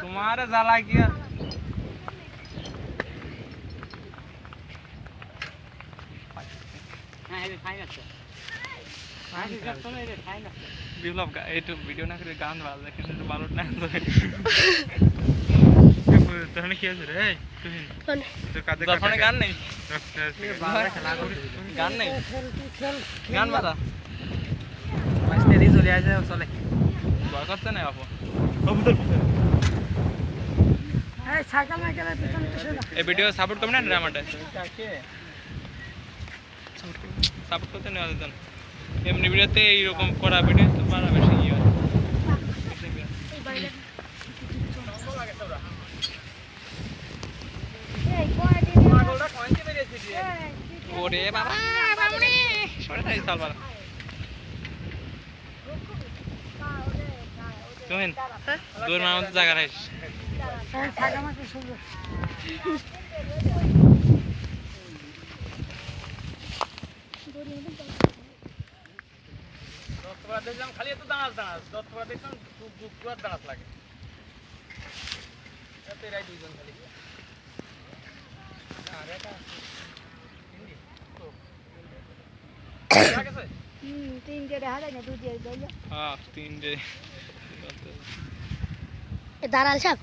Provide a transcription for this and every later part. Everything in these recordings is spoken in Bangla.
तुम्हारे জ্বালা কি আর হ্যাঁ এই ফাইন আছে বিপ্লব একটু ভিডিও না করে গান বাজে কিন্তু ভালো না তোর কি আছে রে তুই তোর কাঁধে কাঁধে গান নেই গান নেই গান বাজা মাস্টার এই চলে আসে চলে ভয় করতে নাই আপু এই সাইকেল না গেলে পিছনে পিছনে এই ভিডিও সাপোর্ট করবে না ড্রামাটা সাপোর্ট করতে নেওয়া যেত না এমনি ভিডিওতে এইরকম করা ভিডিও তো পারা বেশি ইয়ে ওরে বাবা বাবুরে সরে যাই চাল বাবা তুমিন দূর মার মধ্যে জায়গা রাখিস এই সাইকেল মাকে শুনবে দেখলাম খালি এত দাঁড়াস দাঁড়াস দত্তপুরা দেখলাম দুপুরার দাঁড়াস লাগে এরাই দুইজন খালি তিনটে দেখা যায় না দুটো হ্যাঁ তিনটে দাঁড়াল সাপ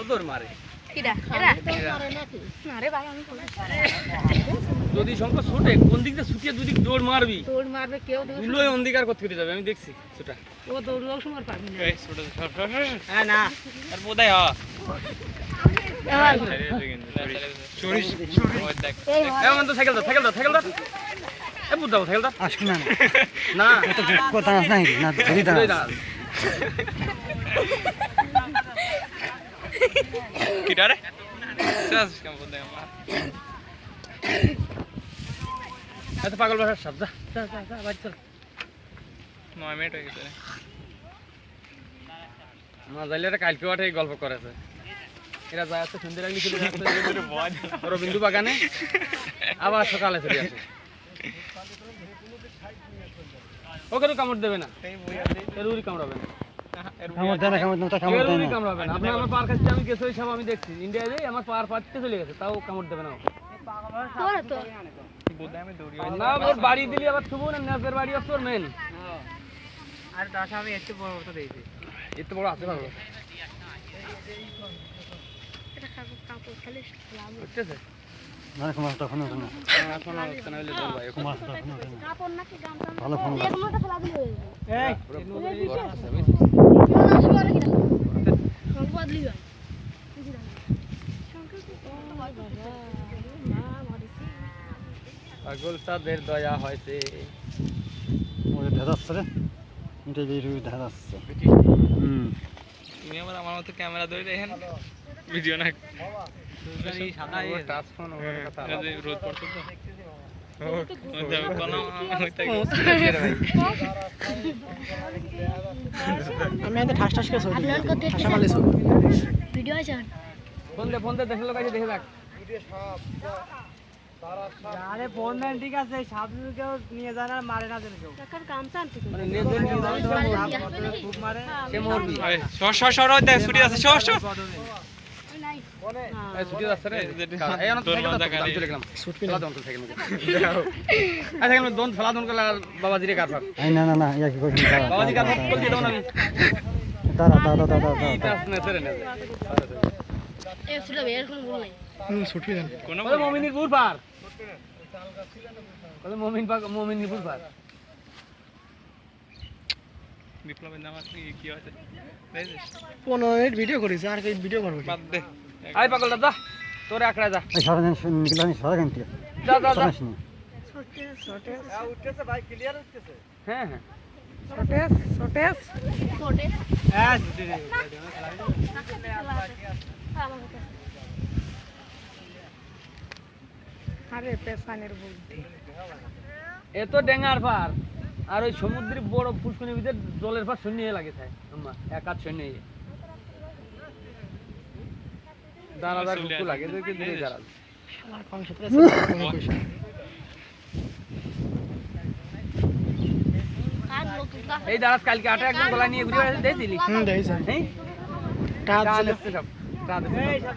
দৌড় মারে যদি সংখ্যা ছুটে কোন দিক দিয়ে ছুটিয়ে দুদিক দৌড় মারবি দৌড় মারবে কেউ দুলোই অন্ধকার করতে যাবে আমি দেখছি ছোটা ও দৌড়াও সময় পাবি না এই ছোটা হ্যাঁ না আর বোধাই হ চুরিশ ওই দেখ এমন তো সাইকেল দাও এ বুঝ দাও সাইকেল দাও আসুন না না এত কথা নাই না ধরি দাঁড়া কিটা রে শেষ কেমন বলতে আমার এত পাগল ভাষার শব্দ যা বাড়ি চল 9 মিনিট হয়ে গেছে আমার জাইলেরা কালকে ওঠে গল্প করেছে এরা যায় আছে সন্ধ্যে লাগলে চলে যাচ্ছে রবীন্দ্র বাগানে আবার সকালে চলে আসে ওকে তো কামড় দেবে না এরুরি কামড়াবে না কামড়াবে না আপনি আমার পার কাছে আমি গেছি ওই সব আমি দেখছি ইন্ডিয়া যাই আমার পার পাড়তে চলে গেছে তাও কামড় দেবে না না ওর বাড়ি দিলি আবার থুবো না নাজের বাড়ি আছে ওর মেন আর দাস আমি একটু বড় তো দিয়েছি এত বড় আছে ভালো বুঝতেছে না কুমার তখন না এখন হচ্ছে না হলে দর ভাই কুমার তখন কাপড় নাকি গাম টাম ভালো ফোন এক মোটা ফেলা দিলে হয়ে যাবে এই সংবাদ লিবা পাগল তাদের দয়া হয়েছে ওই ধাদাচ্ছে রে এটা বের হয়ে ধাদাচ্ছে তুমি আবার আমার মতো ক্যামেরা ধরে দেখেন ভিডিও না সাদা টাচ ফোন ওর কথা রোদ পড়ছে তো আমি এত ঠাস ঠাস করে ছবি আপলোড করতে ঠাসা মারলে ছবি ভিডিও আছে ফোন দে দেখে লোক আছে দেখে রাখ আরে ফোন দেন ঠিক আছে সাবলু কেউ নিয়ে যায় না মারে না যেন কেউ টাকার কাম চান্তি মানে নিয়ে যাবে খুব মারে সে মরবি সর দেখ ছুটি আছে সর নাই এই ছুটি আছে রে এই অন সাইকেল চলে গেলাম শুট ফেলা দন সাইকেল মধ্যে আচ্ছা আমি দন ফেলা দন করলে বাবাজি রে কাটফার এই না না না ইয়া কি কইছিস বাবাজি কাটফার বল দিয়ে দাও না দাঁড়া এটা শুনে সরে না এ ছিল বের কোন বল নাই ছুটি দেন কোন মমিনীরপুর পার বলে মমিনীরপুর পার বিপ্লবের নাম আছে কি আছে দেখছিস 15 মিনিট ভিডিও করিস আর কি ভিডিও করব বাদ দে আই পাগলটা যা তোরে আকড়া যা এই সারা দিন নিকলানি সারা ঘন্টা যা ছোটে উঠতেছে ভাই ক্লিয়ার উঠতেছে হ্যাঁ ছোটে হ্যাঁ ছুটি রে আরে পেছানের বুদ্ধি এত ডেঙ্গার পার আর ওই সমুদ্রের বড় পুষ্করিণীর ভিতরে জলের পার শূন্য লাগে থাকে আম্মা এক হাত শূন্য দাঁড়াদার কুকু লাগে দেখে দিলে দাঁড়াল কার লোক এই দাঁড়াস কালকে আটা একদম গলা নিয়ে ঘুরে বেড়াতে দিয়েছিলি দেখিস হ্যাঁ টাকা টাকা দিছিল। দিচ্ছে সব টাকা দিচ্ছে সব।